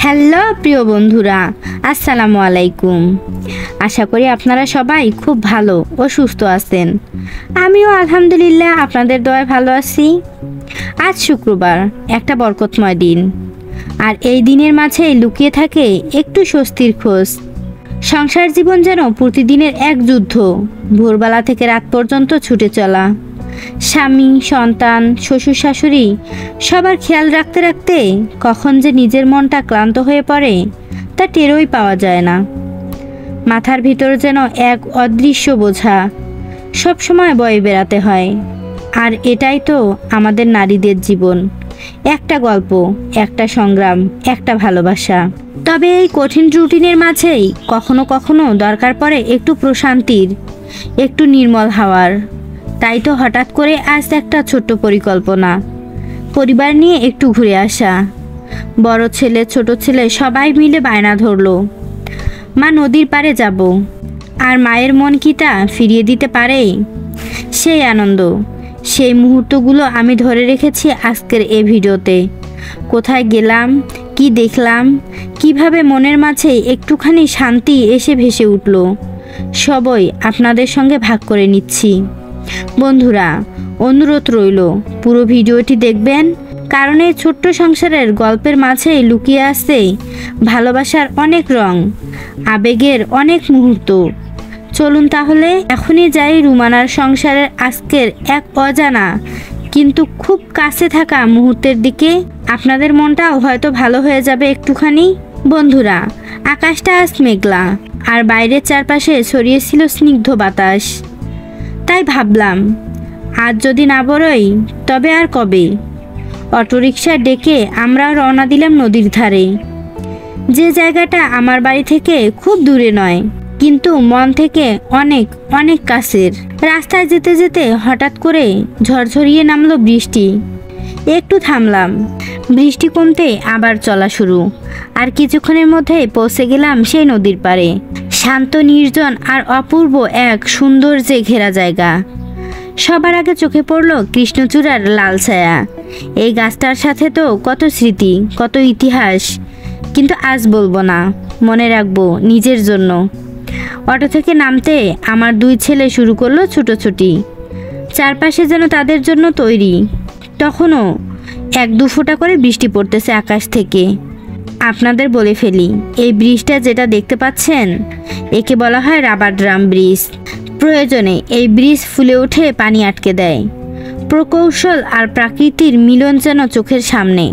Hello প্রিয় বন্ধুরা, আসসালামু আলাইকুম। আশা করি আপনারা সবাই খুব ভালো ও সুস্থ আছেন। আমিও আলহামদুলিল্লাহ আপনাদের দয়ায় ভালো আছি। আজ শুক্রবার, একটা বরকতময় দিন, আর এই দিনের মাঝেই লুকিয়ে থাকে একটু স্বস্তির খোঁজ। সংসার জীবন যেন প্রতিদিনের এক যুদ্ধ, ভোরবেলা থেকে রাত পর্যন্ত ছুটে চলা। স্বামী, সন্তান, শ্বশুর শাশুড়ি সবার খেয়াল রাখতে রাখতে কখন যে নিজের মনটা ক্লান্ত হয়ে পড়ে তা টেরই পাওয়া যায় না। মাথার ভিতর যেন এক অদৃশ্য বোঝা সবসময় বয়ে বেড়াতে হয়। আর এটাই তো আমাদের নারীদের জীবন, একটা গল্প, একটা সংগ্রাম, একটা ভালোবাসা। তবে এই কঠিন রুটিনের মাঝেই কখনো কখনো দরকার পড়ে একটু প্রশান্তির, একটু নির্মল হাওয়ার। তাই তো হঠাৎ করে আজ একটা ছোট্ট পরিকল্পনা, পরিবার নিয়ে একটু ঘুরে আসা। বড় ছেলে, ছোট ছেলে সবাই মিলে বায়না ধরলো, মা নদীর পাড়ে যাব। আর মায়ের মন কি তা ফিরিয়ে দিতে পারে? সেই আনন্দ, সেই মুহূর্তগুলো আমি ধরে রেখেছি আজকের এই ভিডিওতে। কোথায় গেলাম, কি দেখলাম, কিভাবে মনের মাঝে একটুখানি শান্তি এসে ভেসে উঠল, সবই আপনাদের সঙ্গে ভাগ করে নিচ্ছি। বন্ধুরা, অনুরোধ রইল পুরো ভিডিওটি দেখবেন, কারণ এই ছোট্ট সংসারের গল্পের মাঝেই লুকিয়ে আছে ভালোবাসার অনেক রং, আবেগের অনেক মুহূর্ত। চলুন তাহলে এখনই যাই রুমানার সংসারের আজকের এক অজানা কিন্তু খুব কাছে থাকা মুহূর্তের দিকে। আপনাদের মনটাও হয়তো ভালো হয়ে যাবে একটুখানি। বন্ধুরা, আকাশটা আজ মেঘলা, আর বাইরের চারপাশে ছড়িয়েছিল স্নিগ্ধ বাতাস। তাই ভাবলাম, আজ যদি না বেরোই তবে আর কবে। অটোরিকশা ডেকে আমরা রওনা দিলাম নদীর ধারে, যে জায়গাটা আমার বাড়ি থেকে খুব দূরে নয়, কিন্তু মন থেকে অনেক অনেক কাছের। রাস্তায় যেতে যেতে হঠাৎ করে ঝরঝরিয়ে নামলো বৃষ্টি। একটু থামলাম, বৃষ্টি কমতে আবার চলা শুরু। আর কিছুক্ষণের মধ্যেই পৌঁছে গেলাম সেই নদীর পাড়ে। শান্ত, নির্জন আর অপূর্ব এক সৌন্দর্যে ঘেরা জায়গা। সবার আগে চোখে পড়ল কৃষ্ণচূড়ার লাল ছায়া। এই গাছটার সাথে তো কত স্মৃতি, কত ইতিহাস, কিন্তু আজ বলবো না, মনে রাখবো নিজের জন্য। অটো থেকে নামতে আমার দুই ছেলে শুরু করলো ছুটোছুটি। চারপাশে যেন তাদের জন্য তৈরি। তখনও এক দু ফোঁটা করে বৃষ্টি পড়তেছে আকাশ থেকে। আপনাদের বলে ফেলি, এই ব্রিজটা যেটা দেখতে পাচ্ছেন, একে বলা হয় রাবার ড্রাম ব্রিজ। প্রয়োজনে এই ব্রিজ ফুলে উঠে পানি আটকে দেয়। প্রকৌশল আর প্রাকৃতির মিলন যেন চোখের সামনে।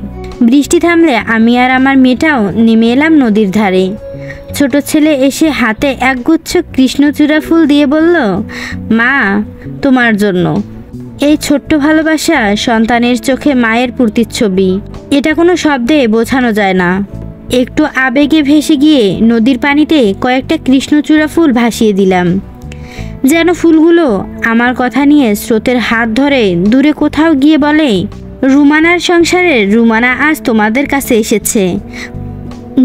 বৃষ্টি থামলে আমি আর আমার মেয়েটাও নেমে এলাম নদীর ধারে। ছোট ছেলে এসে হাতে একগুচ্ছ কৃষ্ণচূড়া ফুল দিয়ে বলল, মা, তোমার জন্য। এই ছোট্ট ভালোবাসা সন্তানের চোখে মায়ের প্রতিচ্ছবি। এটা কোনো শব্দে বোঝানো যায় না। একটু আবেগে ভেসে গিয়ে নদীর পানিতে কয়েকটা কৃষ্ণচূড়া ফুল ভাসিয়ে দিলাম, যেন ফুলগুলো আমার কথা নিয়ে স্রোতের হাত ধরে দূরে কোথাও গিয়ে বলে, রুমানার সংসারের রুমানা আজ তোমাদের কাছে এসেছে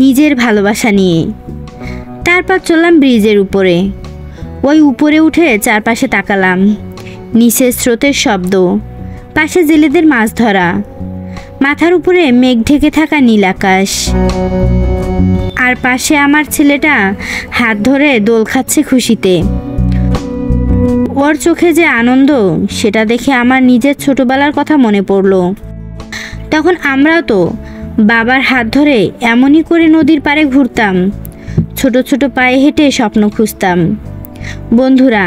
নিজের ভালোবাসা নিয়ে। তারপর চললাম ব্রিজের উপরে। ওই উপরে উঠে চারপাশে তাকালাম। নিচে স্রোতের শব্দ, পাশে জেলেদের মাছ ধরা, মাথার উপরে মেঘ ঢেকে থাকা নীল আকাশ, আর পাশে আমার ছেলেটা হাত ধরে দোল খাচ্ছে খুশিতে। ওর চোখে যে আনন্দ, সেটা দেখে আমার নিজের ছোটবেলার কথা মনে পড়ল। তখন আমরাও তো বাবার হাত ধরে এমনই করে নদীর পাড়ে ঘুরতাম, ছোট ছোট পায়ে হেঁটে স্বপ্ন খুঁজতাম। বন্ধুরা,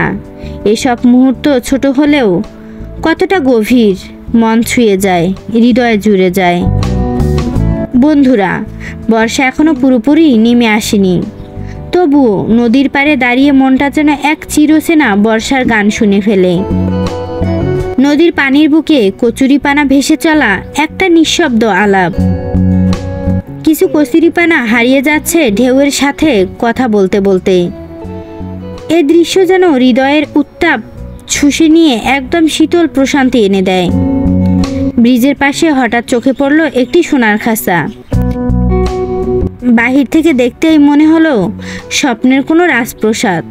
এসব মুহূর্ত ছোট হলেও কতটা গভীর, মন ছুঁয়ে যায়, হৃদয়ে জুড়ে যায়। বন্ধুরা, বর্ষা এখনো পুরোপুরি নেমে আসেনি, তবুও নদীর পাড়ে দাঁড়িয়ে মনটা যেন এক চিরচেনা বর্ষার গান শুনে ফেলে। নদীর পানির বুকে কচুরিপানা ভেসে চলা একটা নিঃশব্দ আলাপ। কিছু কচুরিপানা হারিয়ে যাচ্ছে ঢেউয়ের সাথে কথা বলতে বলতে। এই দৃশ্য যেন হৃদয়ের উত্তাপ শুষে নিয়ে একদম শীতল প্রশান্তি এনে দেয়। ব্রিজের পাশে হঠাৎ চোখে পড়ল একটি সোনার খাঁচা। বাহির থেকে দেখতেই মনে হলো স্বপ্নের কোনো রাজপ্রসাদ।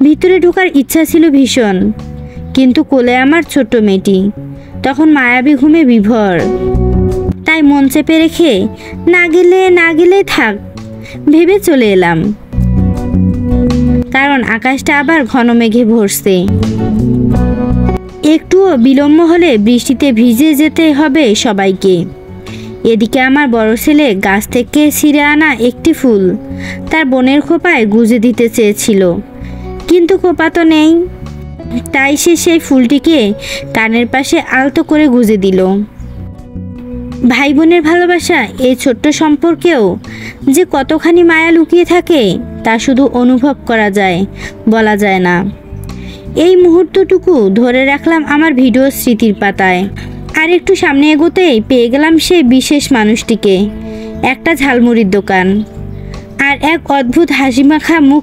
ভিতরে ঢোকার ইচ্ছা ছিল ভীষণ, কিন্তু কোলে আমার ছোট্ট মেয়েটি তখন মায়াবী ঘুমে বিভোর। তাই মন চেপে রেখে না গেলে থাক ভেবে চলে এলাম, কারণ আকাশটা আবার ঘন মেঘে ভরছে। একটুও বিলম্ব হলে বৃষ্টিতে ভিজে যেতে হবে সবাইকে। এদিকে আমার বড় ছেলে গাছ থেকে ছিঁড়ে আনা একটি ফুল তার বোনের খোপায় গুজে দিতে চেয়েছিল, কিন্তু খোপা তো নেই, তাই সে সেই ফুলটিকে কানের পাশে আলতো করে গুজে দিল। ভাই বোনের ভালোবাসা এই ছোট্ট সম্পর্কেও যে কতখানি মায়া লুকিয়ে থাকে তা শুধু অনুভব করা যায়, বলা যায় না। এই মুহূর্তটুকু ধরে রাখলাম আমার ভিডিও স্মৃতির পাতায়। আর একটু সামনে এগোতেই পেয়ে গেলাম সেই বিশেষ মানুষটিকে, একটা ঝালমুড়ির দোকান, আর এক অদ্ভুত হাসিমাখা মুখ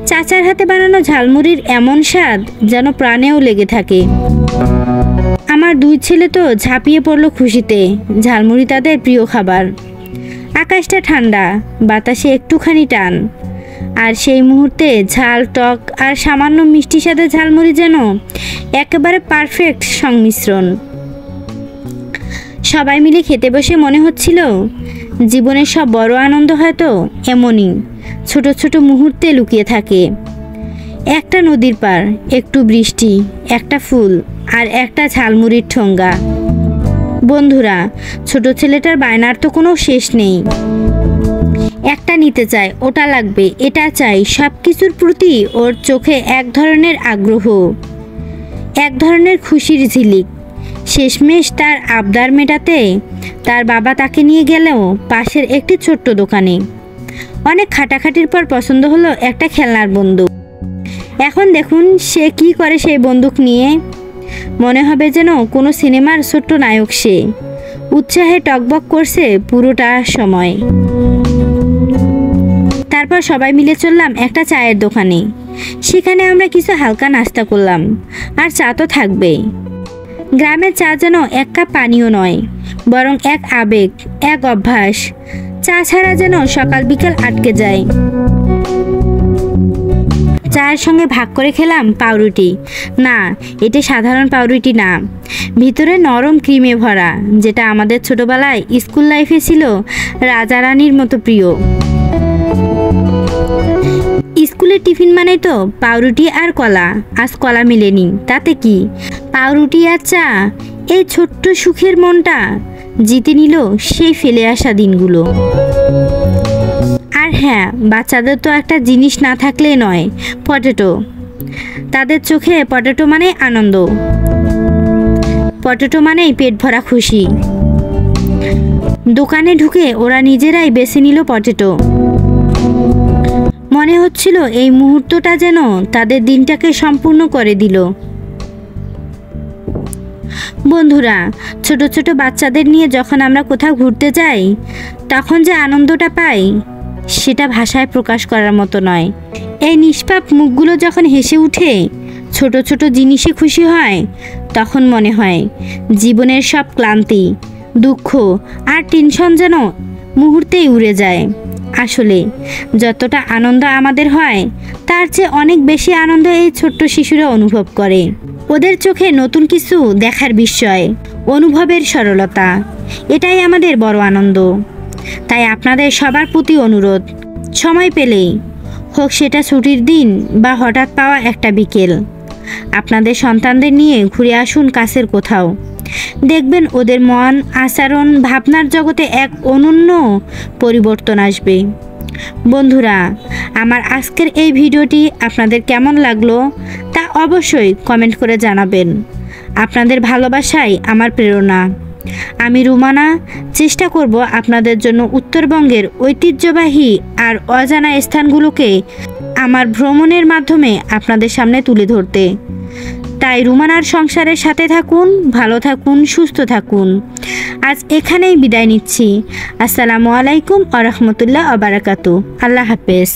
চাচার হাতে বানানো ঝালমুড়ির এমন স্বাদ যেন প্রাণেও লেগে থাকে। আমার দুই ছেলে তো ঝাঁপিয়ে পড়ল খুশিতে, ঝালমুড়ি তাদের প্রিয় খাবার। আকাশটা ঠান্ডা, বাতাসে একটুখানি টান, আর সেই মুহূর্তে ঝাল, টক আর সামান্য মিষ্টির সাথে ঝালমুড়ি যেন একেবারে পারফেক্ট সংমিশ্রণ। সবাই মিলে খেতে বসে মনে হচ্ছিল জীবনের সব বড় আনন্দ হয়তো এমনই ছোট ছোট মুহূর্তে লুকিয়ে থাকে। একটা নদীর পার, একটু বৃষ্টি, একটা ফুল আর একটা ঝালমুড়ির ঠোঙ্গা। বন্ধুরা, ছোট ছেলেটার বায়নার তো কোনো শেষ নেই। একটা নিতে চায়, ওটা লাগবে, এটা চাই, সব কিছুর প্রতি ওর চোখে এক ধরনের আগ্রহ, এক ধরনের খুশির ঝিলিক। শেষমেশ তার আবদার মেটাতে তার বাবা তাকে নিয়ে গেলেও পাশের একটি ছোট্ট দোকানে। অনেক খাটাখাটির পর পছন্দ হলো একটা খেলনার বন্দুক। এখন দেখুন সে কি করে সেই বন্দুক নিয়ে, মনে হবে যেন কোনো সিনেমার ছোট্ট নায়ক সে। উৎসাহে টকবক করছে পুরোটা সময়। তারপর সবাই মিলে চললাম একটা চায়ের দোকানে। সেখানে আমরা কিছু হালকা নাস্তা করলাম, আর চা তো থাকবেই। গ্রামের চা যেন এক কাপ পানীয় নয়, বরং এক আবেগ, এক অভ্যাস। চা ছাড়া যেন সকাল বিকাল আটকে যায়। চায়ের সঙ্গে ভাগ করে খেলাম পাউরুটি। না, এটা সাধারণ পাউরুটি না, ভিতরে নরম ক্রিমে ভরা, যেটা আমাদের ছোটবেলায় স্কুল লাইফে ছিল রাজা রানীর মতো প্রিয়। স্কুলের টিফিন মানে তো পাউরুটি আর কলা। আজ কলা মিলেনি, তাতে কি, পাউরুটি আর চা এই ছোট্ট সুখের মনটা জিতে নিল সেই ফেলে আসা দিনগুলো। আর হ্যাঁ, বাচ্চাদের তো একটা জিনিস না থাকলে নয়, পটেটো। তাদের চোখে পটেটো মানে আনন্দ, পটেটো মানেই পেট ভরা খুশি। দোকানে ঢুকে ওরা নিজেরাই বেছে নিল পটেটো। মনে হচ্ছিল এই মুহূর্তটা যেন তাদের দিনটাকে সম্পূর্ণ করে দিল। বন্ধুরা, ছোট ছোট বাচ্চাদের নিয়ে যখন আমরা কোথাও ঘুরতে যাই, তখন যে আনন্দটা পাই সেটা ভাষায় প্রকাশ করার মতো নয়। এই নিষ্পাপ মুখগুলো যখন হেসে উঠে, ছোট ছোট জিনিসে খুশি হয়, তখন মনে হয় জীবনের সব ক্লান্তি, দুঃখ আর টেনশন যেন মুহূর্তেই উড়ে যায়। আসলে যতটা আনন্দ আমাদের হয়, তার চেয়ে অনেক বেশি আনন্দ এই ছোট্ট শিশুরা অনুভব করে। ওদের চোখে নতুন কিছু দেখার বিস্ময়, অনুভবের সরলতা, এটাই আমাদের বড় আনন্দ। তাই আপনাদের সবার প্রতি অনুরোধ, সময় পেলেই, হোক সেটা ছুটির দিন বা হঠাৎ পাওয়া একটা বিকেল, আপনাদের সন্তানদের নিয়ে ঘুরে আসুন কাছের কোথাও। দেখবেন ওদের মন, আচরণ, ভাবনার জগতে এক অনন্য পরিবর্তন আসবে। বন্ধুরা, আমার আজকের এই ভিডিওটি আপনাদের কেমন লাগলো তা অবশ্যই কমেন্ট করে জানাবেন। আপনাদের ভালোবাসাই আমার প্রেরণা। আমি রুমানা চেষ্টা করব আপনাদের জন্য উত্তরবঙ্গের ঐতিহ্যবাহী আর অজানা স্থানগুলোকে আমার ভ্রমণের মাধ্যমে আপনাদের সামনে তুলে ধরতে। তাই রুমানার সংসারের সাথে থাকুন, ভালো থাকুন, সুস্থ থাকুন। আজ এখানেই বিদায় নিচ্ছি। আসসালামু আলাইকুম ওয়া রাহমাতুল্লাহি ওয়া বারাকাতুহু। আল্লাহ হাফেজ।